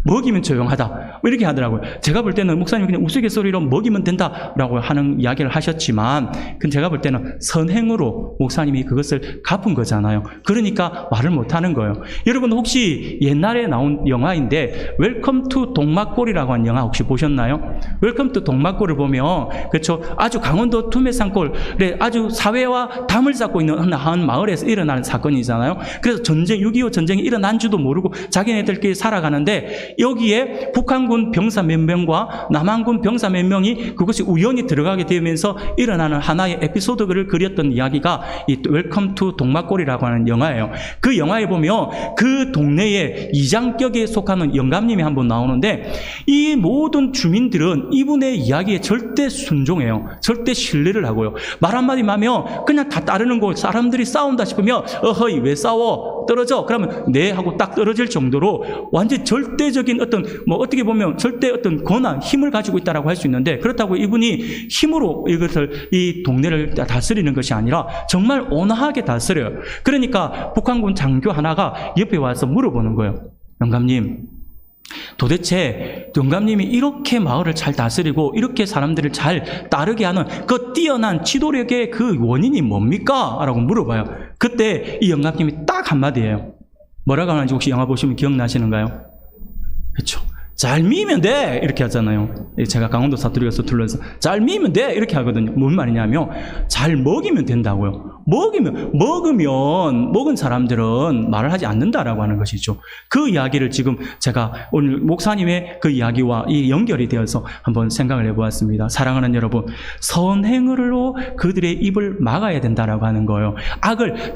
먹이면 조용하다, 이렇게 하더라고요. 제가 볼 때는 목사님이 그냥 우스갯소리로 먹이면 된다라고 하는 이야기를 하셨지만, 그건 제가 볼 때는 선행으로 목사님이 그것을 갚은 거잖아요. 그러니까 말을 못하는 거예요. 여러분 혹시 옛날에 나온 영화인데 웰컴 투 동막골이라고 하는 영화 혹시 보셨나요? 웰컴 투 동막골을 보면 그렇죠, 아주 강원도 투매산골에 아주 사회와 담을 쌓고 있는 한 마을에서 일어나는 사건이잖아요. 그래서 6.25 전쟁이 일어난 줄도 모르고 자기네들끼리 살아가는데 여기에 북한군 병사 몇 명과 남한군 병사 몇 명이 그것이 우연히 들어가게 되면서 일어나는 하나의 에피소드를 그렸던 이야기가 이 웰컴 투 동막골이라고 하는 영화예요. 그 영화에 보면 그 동네에 이장격에 속하는 영감님이 한 분 나오는데 이 모든 주민들은 이분의 이야기에 절대 순종해요. 절대 신뢰를 하고요. 말 한마디만 하면 그냥 다 따르는 거. 사람들이 싸운다 싶으면 어허이 왜 싸워? 떨어져? 그러면 네 하고 딱 떨어질 정도로 완전 절대적인 어떤 어떻게 보면 절대 어떤 권한, 힘을 가지고 있다라고 할 수 있는데, 그렇다고 이분이 힘으로 이 동네를 다스리는 것이 아니라 정말 온화하게 다스려요. 그러니까 북한군 장교 하나가 옆에 와서 물어보는 거예요. 영감님, 도대체 영감님이 이렇게 마을을 잘 다스리고 이렇게 사람들을 잘 따르게 하는 그 뛰어난 지도력의 그 원인이 뭡니까? 라고 물어봐요. 그때 이 영감님이 딱 한마디예요. 뭐라고 하는지 혹시 영화 보시면 기억나시는가요? 그렇죠. 잘 미면 돼! 이렇게 하잖아요. 제가 강원도 사투리가 서툴러서 잘 미면 돼! 이렇게 하거든요. 뭔 말이냐면 잘 먹이면 된다고요. 먹은 사람들은 말을 하지 않는다라고 하는 것이죠. 그 이야기를 지금 제가 오늘 목사님의 그 이야기와 이 연결이 되어서 한번 생각을 해보았습니다. 사랑하는 여러분, 선행으로 그들의 입을 막아야 된다라고 하는 거예요.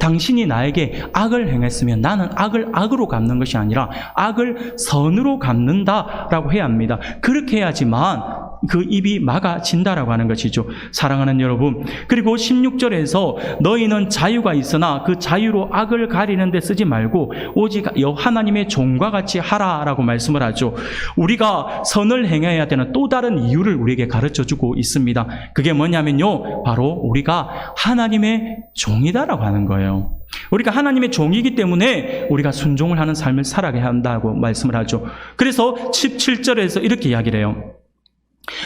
당신이 나에게 악을 행했으면 나는 악을 악으로 갚는 것이 아니라 악을 선으로 갚는다라고 해야 합니다. 그렇게 해야지만 그 입이 막아진다라고 하는 것이죠. 사랑하는 여러분, 그리고 16절에서 너희는 자유가 있으나 그 자유로 악을 가리는 데 쓰지 말고 오직 하나님의 종과 같이 하라라고 말씀을 하죠. 우리가 선을 행해야 되는 또 다른 이유를 우리에게 가르쳐주고 있습니다. 그게 뭐냐면요, 바로 우리가 하나님의 종이다라고 하는 거예요. 우리가 하나님의 종이기 때문에 우리가 순종을 하는 삶을 살아가야 한다고 말씀을 하죠. 그래서 17절에서 이렇게 이야기를 해요.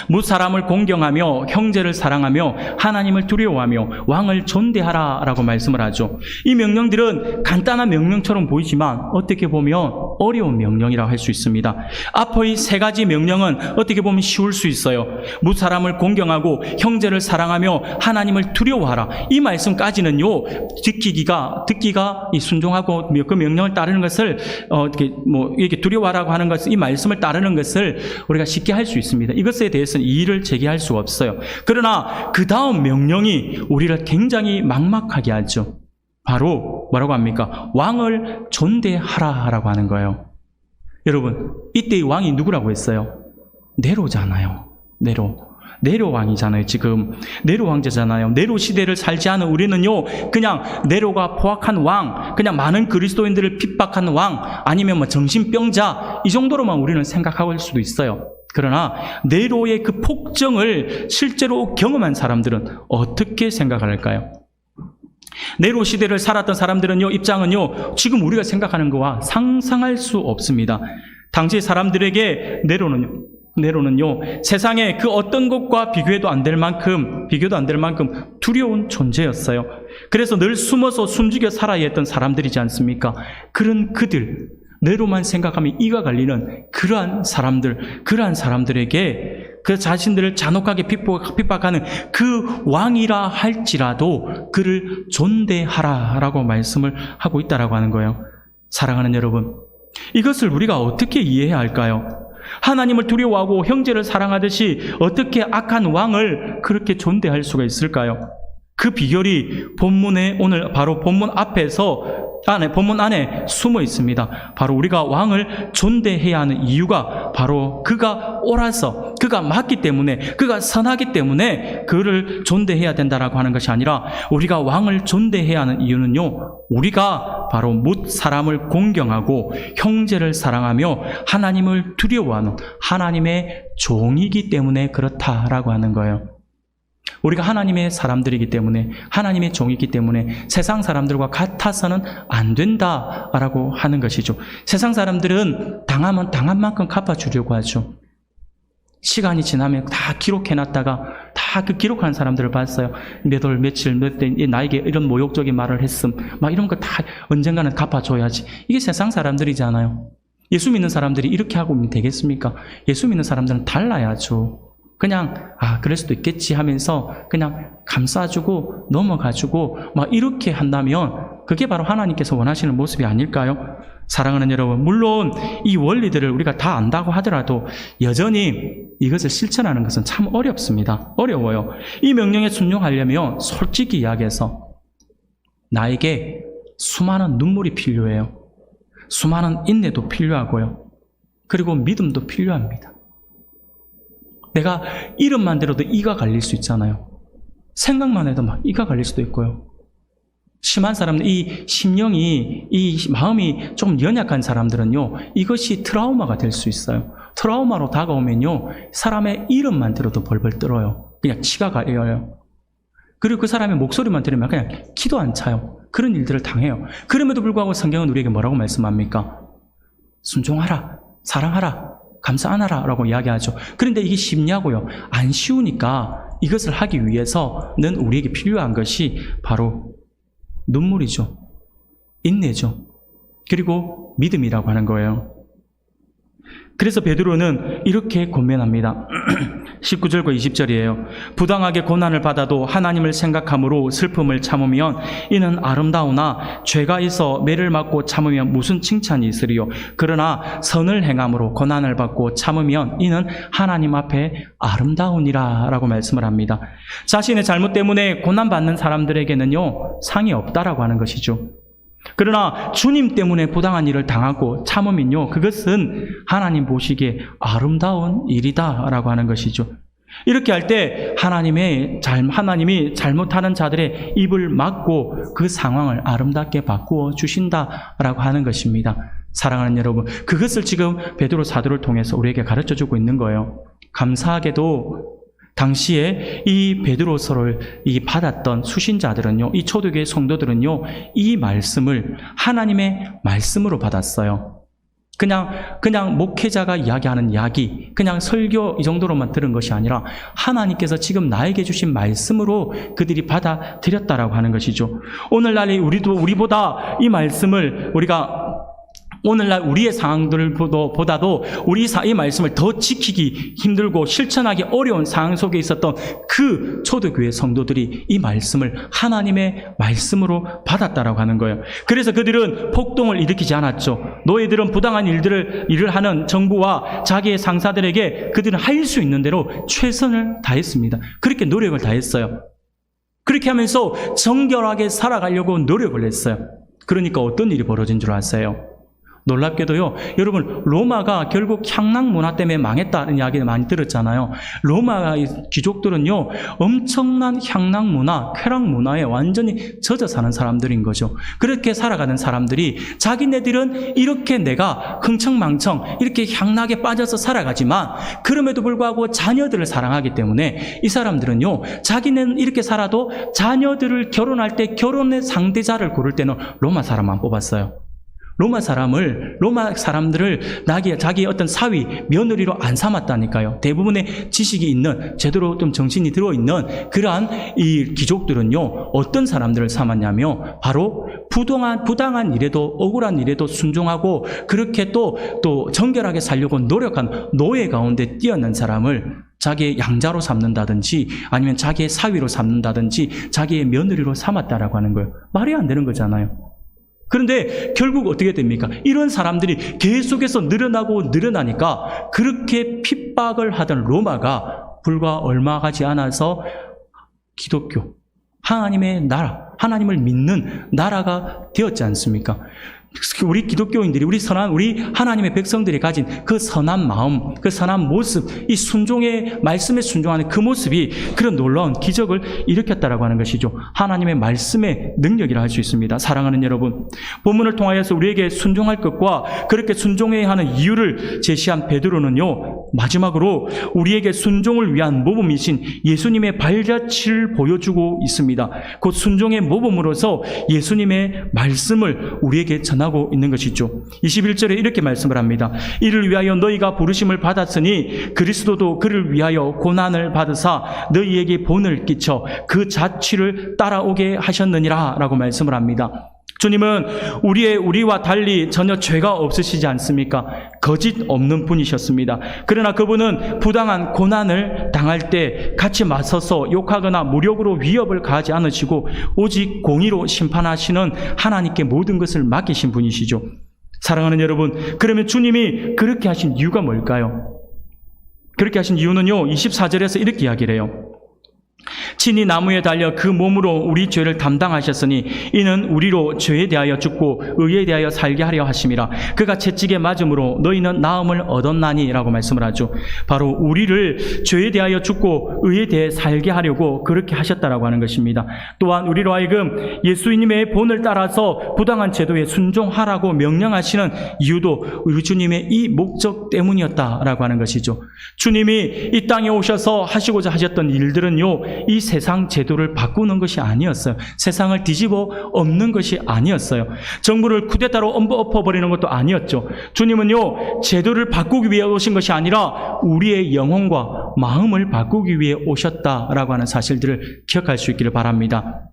무사람을 공경하며 형제를 사랑하며 하나님을 두려워하며 왕을 존대하라 라고 말씀을 하죠. 이 명령들은 간단한 명령처럼 보이지만 어떻게 보면 어려운 명령이라고 할 수 있습니다. 앞의 세 가지 명령은 어떻게 보면 쉬울 수 있어요. 무사람을 공경하고 형제를 사랑하며 하나님을 두려워하라, 이 말씀까지는요, 듣기가 이 순종하고 그 명령을 따르는 것을 이렇게 두려워하라고 하는 것을, 이 말씀을 따르는 것을 우리가 쉽게 할 수 있습니다. 이것에 대해서는 이의를 제기할 수가 없어요. 그러나 그 다음 명령이 우리를 굉장히 막막하게 하죠. 바로 뭐라고 합니까? 왕을 존대하라라고 하는 거예요. 여러분, 이때의 왕이 누구라고 했어요? 네로잖아요. 네로 왕이잖아요. 지금 네로 왕제잖아요. 네로 시대를 살지 않은 우리는요, 그냥 네로가 포악한 왕, 그냥 많은 그리스도인들을 핍박하는 왕, 아니면 정신병자, 이 정도로만 우리는 생각할 수도 있어요. 그러나 네로의 그 폭정을 실제로 경험한 사람들은 어떻게 생각할까요? 네로 시대를 살았던 사람들은요, 입장은요, 지금 우리가 생각하는 것과 상상할 수 없습니다. 당시 사람들에게 네로는요, 세상에 그 어떤 것과 비교도 안 될 만큼 두려운 존재였어요. 그래서 늘 숨어서 숨죽여 살아야 했던 사람들이지 않습니까? 그런 그들, 네로만 생각하면 이가 갈리는 그러한 사람들에게 그 자신들을 잔혹하게 핍박하는 그 왕이라 할지라도 그를 존대하라라고 말씀을 하고 있다라고 하는 거예요. 사랑하는 여러분, 이것을 우리가 어떻게 이해해야 할까요? 하나님을 두려워하고 형제를 사랑하듯이 어떻게 악한 왕을 그렇게 존대할 수가 있을까요? 그 비결이 오늘 바로 본문 안에 숨어 있습니다. 바로 우리가 왕을 존대해야 하는 이유가 바로 그가 옳아서, 그가 맞기 때문에, 그가 선하기 때문에 그를 존대해야 된다라고 하는 것이 아니라, 우리가 왕을 존대해야 하는 이유는요, 우리가 바로 뭇 사람을 공경하고 형제를 사랑하며 하나님을 두려워하는 하나님의 종이기 때문에 그렇다라고 하는 거예요. 우리가 하나님의 사람들이기 때문에, 하나님의 종이기 때문에 세상 사람들과 같아서는 안 된다라고 하는 것이죠. 세상 사람들은 당하면 당한 만큼 갚아주려고 하죠. 시간이 지나면 다 기록해놨다가 다 그 기록한 사람들을 봤어요. 몇 월, 며칠, 몇 대, 나에게 이런 모욕적인 말을 했음, 막 이런 거 다 언젠가는 갚아줘야지. 이게 세상 사람들이잖아요. 예수 믿는 사람들이 이렇게 하고 되겠습니까? 예수 믿는 사람들은 달라야죠. 그냥 그럴 수도 있겠지 하면서 그냥 감싸주고 넘어가주고 막 이렇게 한다면 그게 바로 하나님께서 원하시는 모습이 아닐까요? 사랑하는 여러분, 물론 이 원리들을 우리가 다 안다고 하더라도 여전히 이것을 실천하는 것은 참 어렵습니다. 어려워요. 이 명령에 순종하려면 솔직히 이야기해서 나에게 수많은 눈물이 필요해요. 수많은 인내도 필요하고요. 그리고 믿음도 필요합니다. 내가 이름만 들어도 이가 갈릴 수 있잖아요. 생각만 해도 막 이가 갈릴 수도 있고요. 심한 사람들, 이 마음이 좀 연약한 사람들은요, 이것이 트라우마가 될 수 있어요. 트라우마로 다가오면요, 사람의 이름만 들어도 벌벌 떨어요. 그냥 치가 갈려요. 그리고 그 사람의 목소리만 들으면 그냥 기도 안 차요. 그런 일들을 당해요. 그럼에도 불구하고 성경은 우리에게 뭐라고 말씀합니까? 순종하라, 사랑하라, 감사 안하라 라고 이야기하죠. 그런데 이게 쉽냐고요? 안 쉬우니까 이것을 하기 위해서는 우리에게 필요한 것이 바로 눈물이죠. 인내죠. 그리고 믿음이라고 하는 거예요. 그래서 베드로는 이렇게 권면합니다. 19절과 20절이에요. 부당하게 고난을 받아도 하나님을 생각함으로 슬픔을 참으면 이는 아름다우나 죄가 있어 매를 맞고 참으면 무슨 칭찬이 있으리요. 그러나 선을 행함으로 고난을 받고 참으면 이는 하나님 앞에 아름다우니라 라고 말씀을 합니다. 자신의 잘못 때문에 고난받는 사람들에게는요, 상이 없다라고 하는 것이죠. 그러나 주님 때문에 부당한 일을 당하고 참으면요, 그것은 하나님 보시기에 아름다운 일이다 라고 하는 것이죠. 이렇게 할 때 하나님이 잘못하는 자들의 입을 막고 그 상황을 아름답게 바꾸어 주신다라고 하는 것입니다. 사랑하는 여러분, 그것을 지금 베드로 사도를 통해서 우리에게 가르쳐주고 있는 거예요. 감사하게도 당시에 이 베드로서를 받았던 수신자들은요, 이 초대교회 성도들은요, 이 말씀을 하나님의 말씀으로 받았어요. 그냥 목회자가 이야기하는 이야기, 그냥 설교 이 정도로만 들은 것이 아니라 하나님께서 지금 나에게 주신 말씀으로 그들이 받아들였다라고 하는 것이죠. 오늘날 우리보다 이 말씀을 오늘날 우리의 상황들보다도 이 말씀을 더 지키기 힘들고 실천하기 어려운 상황 속에 있었던 그 초대교회 성도들이 이 말씀을 하나님의 말씀으로 받았다라고 하는 거예요. 그래서 그들은 폭동을 일으키지 않았죠. 노예들은 부당한 일을 하는 정부와 자기의 상사들에게 그들은 할 수 있는 대로 최선을 다했습니다. 그렇게 노력을 다했어요. 그렇게 하면서 정결하게 살아가려고 노력을 했어요. 그러니까 어떤 일이 벌어진 줄 아세요? 놀랍게도요, 여러분, 로마가 결국 향락 문화 때문에 망했다는 이야기를 많이 들었잖아요. 로마 귀족들은요, 엄청난 향락 문화, 쾌락 문화에 완전히 젖어 사는 사람들인 거죠. 그렇게 살아가는 사람들이 자기네들은 이렇게 내가 흥청망청 이렇게 향락에 빠져서 살아가지만 그럼에도 불구하고 자녀들을 사랑하기 때문에 이 사람들은요, 자기는 이렇게 살아도 자녀들을 결혼할 때 결혼의 상대자를 고를 때는 로마 사람만 뽑았어요. 로마 사람들을 자기의 어떤 사위, 며느리로 안 삼았다니까요. 대부분의 지식이 있는, 제대로 좀 정신이 들어있는 그러한 이 귀족들은요, 어떤 사람들을 삼았냐면, 바로 부당한 일에도, 억울한 일에도 순종하고, 그렇게 또 정결하게 살려고 노력한 노예 가운데 뛰어난 사람을 자기의 양자로 삼는다든지, 아니면 자기의 사위로 삼는다든지, 자기의 며느리로 삼았다라고 하는 거예요. 말이 안 되는 거잖아요. 그런데 결국 어떻게 됩니까? 이런 사람들이 계속해서 늘어나니까 그렇게 핍박을 하던 로마가 불과 얼마 가지 않아서 기독교, 하나님의 나라, 하나님을 믿는 나라가 되었지 않습니까? 우리 기독교인들이, 우리 하나님의 백성들이 가진 그 선한 마음, 그 선한 모습, 이 말씀에 순종하는 그 모습이 그런 놀라운 기적을 일으켰다라고 하는 것이죠. 하나님의 말씀의 능력이라 할 수 있습니다. 사랑하는 여러분, 본문을 통하여서 우리에게 순종할 것과 그렇게 순종해야 하는 이유를 제시한 베드로는요, 마지막으로 우리에게 순종을 위한 모범이신 예수님의 발자취를 보여주고 있습니다. 곧 순종의 모범으로서 예수님의 말씀을 우리에게 전하고 있는 것이죠. 21절에 이렇게 말씀을 합니다. 이를 위하여 너희가 부르심을 받았으니 그리스도도 그를 위하여 고난을 받으사 너희에게 본을 끼쳐 그 자취를 따라오게 하셨느니라 라고 말씀을 합니다. 주님은 우리와 달리 전혀 죄가 없으시지 않습니까? 거짓 없는 분이셨습니다. 그러나 그분은 부당한 고난을 당할 때 같이 맞서서 욕하거나 무력으로 위협을 가하지 않으시고 오직 공의로 심판하시는 하나님께 모든 것을 맡기신 분이시죠. 사랑하는 여러분, 그러면 주님이 그렇게 하신 이유가 뭘까요? 그렇게 하신 이유는요, 24절에서 이렇게 이야기를 해요. 친히 나무에 달려 그 몸으로 우리 죄를 담당하셨으니 이는 우리로 죄에 대하여 죽고 의에 대하여 살게 하려 하심이라. 그가 채찍에 맞음으로 너희는 나음을 얻었나니 라고 말씀을 하죠. 바로 우리를 죄에 대하여 죽고 의에 대해 살게 하려고 그렇게 하셨다라고 하는 것입니다. 또한 우리로 하여금 예수님의 본을 따라서 부당한 제도에 순종하라고 명령하시는 이유도 우리 주님의 이 목적 때문이었다라고 하는 것이죠. 주님이 이 땅에 오셔서 하시고자 하셨던 일들은요, 이 세상 제도를 바꾸는 것이 아니었어요. 세상을 뒤집어 엎는 것이 아니었어요. 정부를 쿠데타로 엎어버리는 것도 아니었죠. 주님은요, 제도를 바꾸기 위해 오신 것이 아니라 우리의 영혼과 마음을 바꾸기 위해 오셨다라고 하는 사실들을 기억할 수 있기를 바랍니다.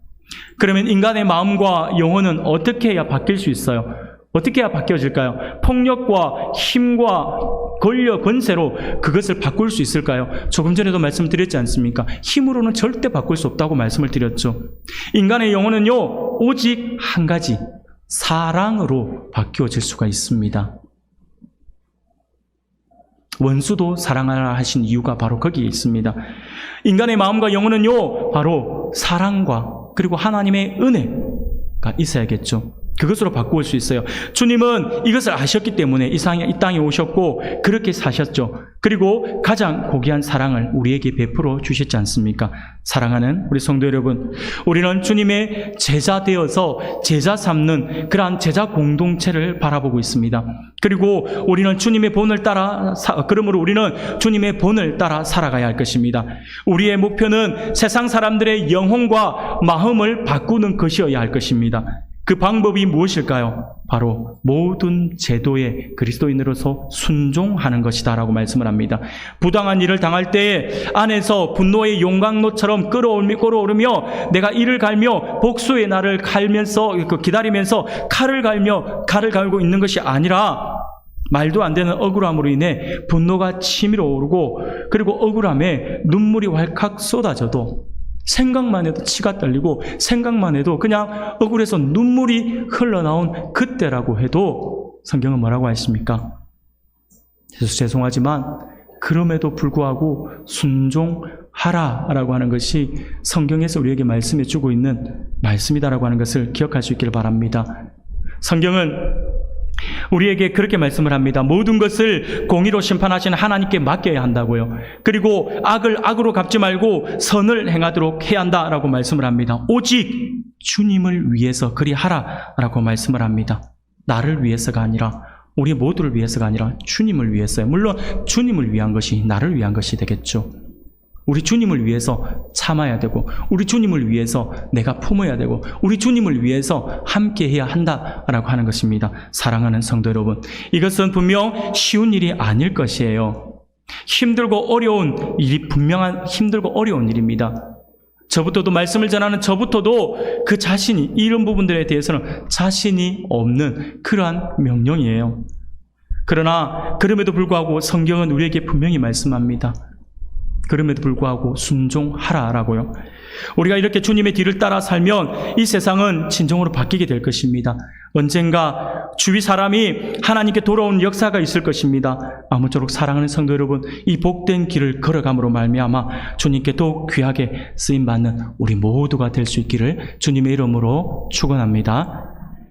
그러면 인간의 마음과 영혼은 어떻게 해야 바뀔 수 있어요? 어떻게 해야 바뀌어질까요? 폭력과 힘과 권력, 권세로 그것을 바꿀 수 있을까요? 조금 전에도 말씀드렸지 않습니까? 힘으로는 절대 바꿀 수 없다고 말씀을 드렸죠. 인간의 영혼은요, 오직 한 가지, 사랑으로 바뀌어질 수가 있습니다. 원수도 사랑하라 하신 이유가 바로 거기에 있습니다. 인간의 마음과 영혼은요, 바로 사랑과 그리고 하나님의 은혜가 있어야겠죠. 그것으로 바꿀 수 있어요. 주님은 이것을 아셨기 때문에 이 땅에 오셨고 그렇게 사셨죠. 그리고 가장 고귀한 사랑을 우리에게 베풀어 주셨지 않습니까? 사랑하는 우리 성도 여러분, 우리는 주님의 제자 되어서 제자 삼는 그러한 제자 공동체를 바라보고 있습니다. 그리고 우리는 주님의 본을 따라 그러므로 우리는 주님의 본을 따라 살아가야 할 것입니다. 우리의 목표는 세상 사람들의 영혼과 마음을 바꾸는 것이어야 할 것입니다. 그 방법이 무엇일까요? 바로 모든 제도에 그리스도인으로서 순종하는 것이다라고 말씀을 합니다. 부당한 일을 당할 때에 안에서 분노의 용광로처럼 끓어오르며 내가 이를 갈며 복수의 날을 기다리면서 칼을 갈고 있는 것이 아니라 말도 안 되는 억울함으로 인해 분노가 치밀어 오르고 그리고 억울함에 눈물이 왈칵 쏟아져도 생각만 해도 치가 떨리고 생각만 해도 그냥 억울해서 눈물이 흘러나온 그때라고 해도 성경은 뭐라고 하십니까? 죄송하지만 그럼에도 불구하고 순종하라라고 하는 것이 성경에서 우리에게 말씀해 주고 있는 말씀이다라고 하는 것을 기억할 수 있기를 바랍니다. 성경은 우리에게 그렇게 말씀을 합니다. 모든 것을 공의로 심판하시는 하나님께 맡겨야 한다고요. 그리고 악을 악으로 갚지 말고 선을 행하도록 해야 한다라고 말씀을 합니다. 오직 주님을 위해서 그리하라라고 말씀을 합니다. 나를 위해서가 아니라 우리 모두를 위해서가 아니라 주님을 위해서요. 물론 주님을 위한 것이 나를 위한 것이 되겠죠. 우리 주님을 위해서 참아야 되고 우리 주님을 위해서 내가 품어야 되고 우리 주님을 위해서 함께해야 한다라고 하는 것입니다. 사랑하는 성도 여러분, 이것은 분명 쉬운 일이 아닐 것이에요. 힘들고 어려운 일이 분명한 힘들고 어려운 일입니다. 저부터도 말씀을 전하는 저부터도 그 자신이 이런 부분들에 대해서는 자신이 없는 그러한 명령이에요. 그러나 그럼에도 불구하고 성경은 우리에게 분명히 말씀합니다. 그럼에도 불구하고 순종하라라고요. 우리가 이렇게 주님의 뒤를 따라 살면 이 세상은 진정으로 바뀌게 될 것입니다. 언젠가 주위 사람이 하나님께 돌아온 역사가 있을 것입니다. 아무쪼록 사랑하는 성도 여러분, 이 복된 길을 걸어감으로 말미암아 주님께 더욱 귀하게 쓰임받는 우리 모두가 될 수 있기를 주님의 이름으로 축원합니다.